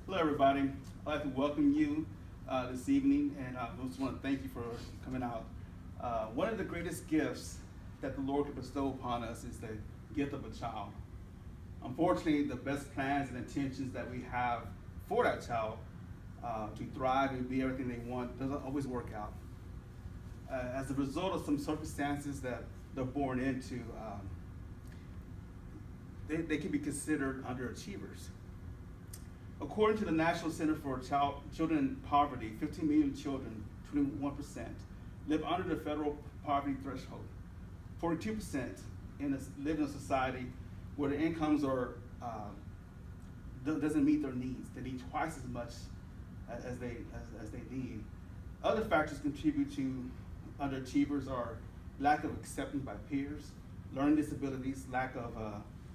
Hello, everybody. I'd like to welcome you this evening, and I just want to thank you for coming out. One of the greatest gifts that the Lord can bestow upon us is the gift of a child. Unfortunately, the best plans and intentions that we have for that child to thrive and be everything they want doesn't always work out. As a result of some circumstances that they're born into, they can be considered underachievers. According to the National Center for Children in Poverty, 15 million children, 21%, live under the federal poverty threshold. 42% live in a society where their incomes doesn't meet their needs. They need twice as much as they need. Other factors contribute to underachievers are lack of acceptance by peers, learning disabilities, lack of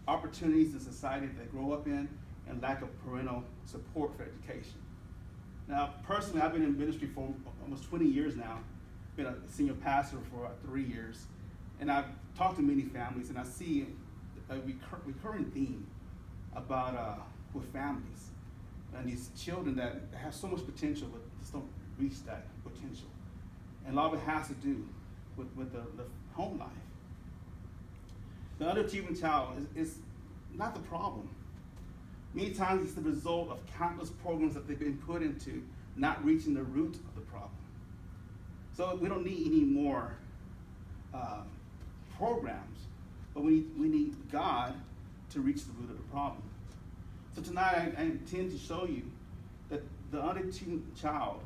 opportunities in society that they grow up in, and lack of parental support for education. Now, personally, I've been in ministry for almost 20 years now, been a senior pastor for 3 years, and I've talked to many families, and I see a recurring theme about with families and these children that have so much potential but just don't reach that potential. And a lot of it has to do with the home life. The underachieving child is not the problem. Many times it's the result of countless programs that they've been put into, not reaching the root of the problem. So we don't need any more programs, but we need God to reach the root of the problem. So tonight I intend to show you that the underachieving child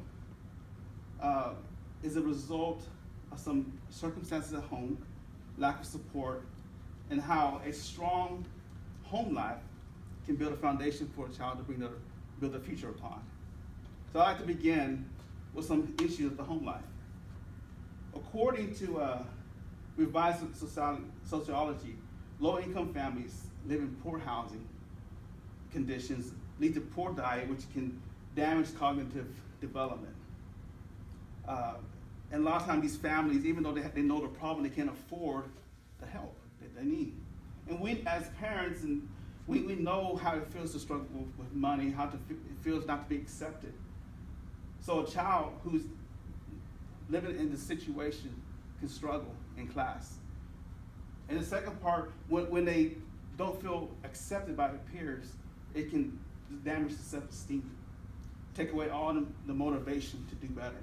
is a result of some circumstances at home, lack of support, and how a strong home life can build a foundation for a child to build a future upon. So I'd like to begin with some issues of the home life. According to revised sociology, low-income families live in poor housing conditions, lead to poor diet, which can damage cognitive development. And a lot of times these families, even though they know the problem, they can't afford the help that they need. And we as parents, and we know how it feels to struggle with money, how it feels not to be accepted. So a child who's living in this situation can struggle in class. And the second part, when they don't feel accepted by their peers, it can damage the self-esteem, take away all the motivation to do better.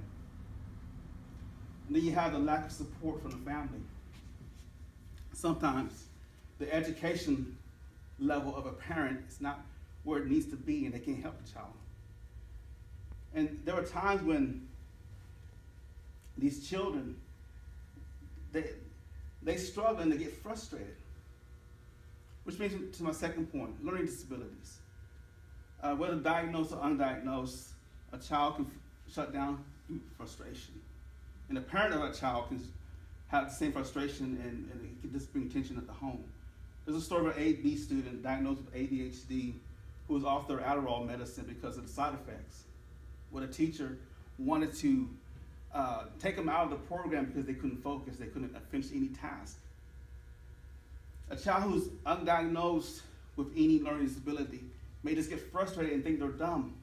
And then you have the lack of support from the family. Sometimes the education level of a parent is not where it needs to be, and they can't help the child. And there are times when these children, they struggle and they get frustrated. Which brings me to my second point, learning disabilities. Whether diagnosed or undiagnosed, a child can shut down through frustration. And the parent of a child can have the same frustration, and it can just bring tension at the home. There's a story of an AB student diagnosed with ADHD who was off their Adderall medicine because of the side effects. Where the teacher wanted to take them out of the program because they couldn't focus, they couldn't finish any task. A child who's undiagnosed with any learning disability may just get frustrated and think they're dumb,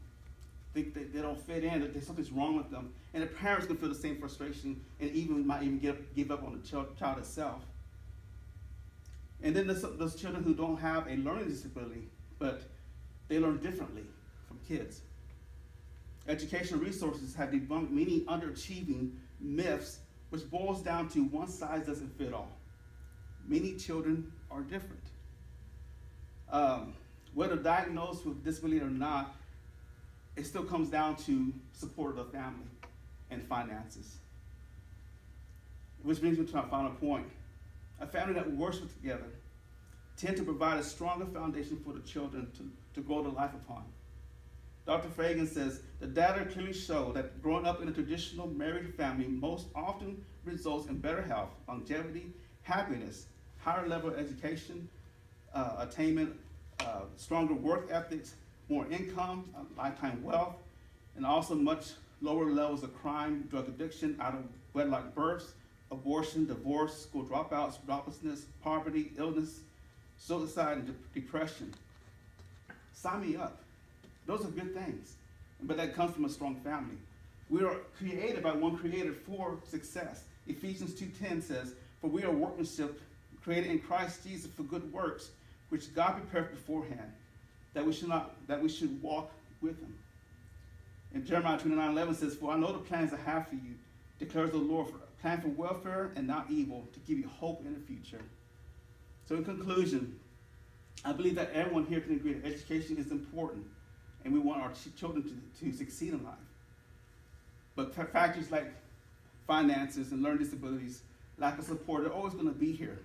think that they don't fit in, that something's wrong with them. And the parents can feel the same frustration and might even give up on the child itself. And then there's those children who don't have a learning disability, but they learn differently from kids. Educational resources have debunked many underachieving myths, which boils down to one size doesn't fit all. Many children are different. Whether diagnosed with disability or not, it still comes down to support of the family and finances. Which brings me to my final point. A family that works together tend to provide a stronger foundation for the children to grow their life upon. Dr. Fagan says, the data clearly show that growing up in a traditional married family most often results in better health, longevity, happiness, higher level of education, attainment, stronger work ethics, more income, lifetime wealth, and also much lower levels of crime, drug addiction, out of wedlock births, abortion, divorce, school dropouts, joblessness, poverty, illness, suicide, and depression. Sign me up. Those are good things, but that comes from a strong family. We are created by one creator for success. Ephesians 2:10 says, "For we are workmanship created in Christ Jesus for good works, which God prepared beforehand, that we should walk with him." And Jeremiah 29:11 says, "For I know the plans I have for you, declares the Lord, plan for welfare and not evil, to give you hope in the future." So in conclusion, I believe that everyone here can agree that education is important, and we want our children to succeed in life. But factors like finances and learning disabilities, lack of support, are always going to be here.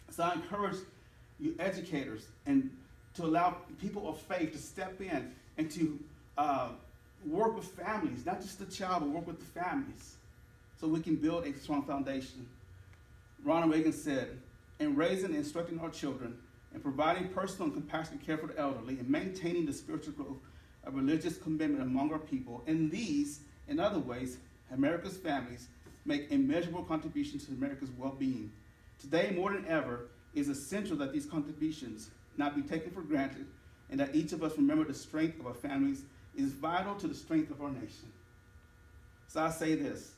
So I encourage you educators and to allow people of faith to step in and to work with families, not just the child, but work with the families, so we can build a strong foundation. Ronald Reagan said, "In raising and instructing our children, and providing personal and compassionate care for the elderly, and maintaining the spiritual growth of religious commitment among our people, in these and other ways, America's families make immeasurable contributions to America's well-being. Today, more than ever, it is essential that these contributions not be taken for granted, and that each of us remember the strength of our families is vital to the strength of our nation." So I say this: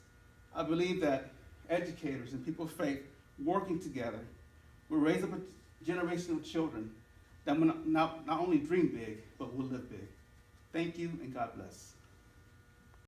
I believe that educators and people of faith working together will raise up a generation of children that will not only dream big, but will live big. Thank you, and God bless.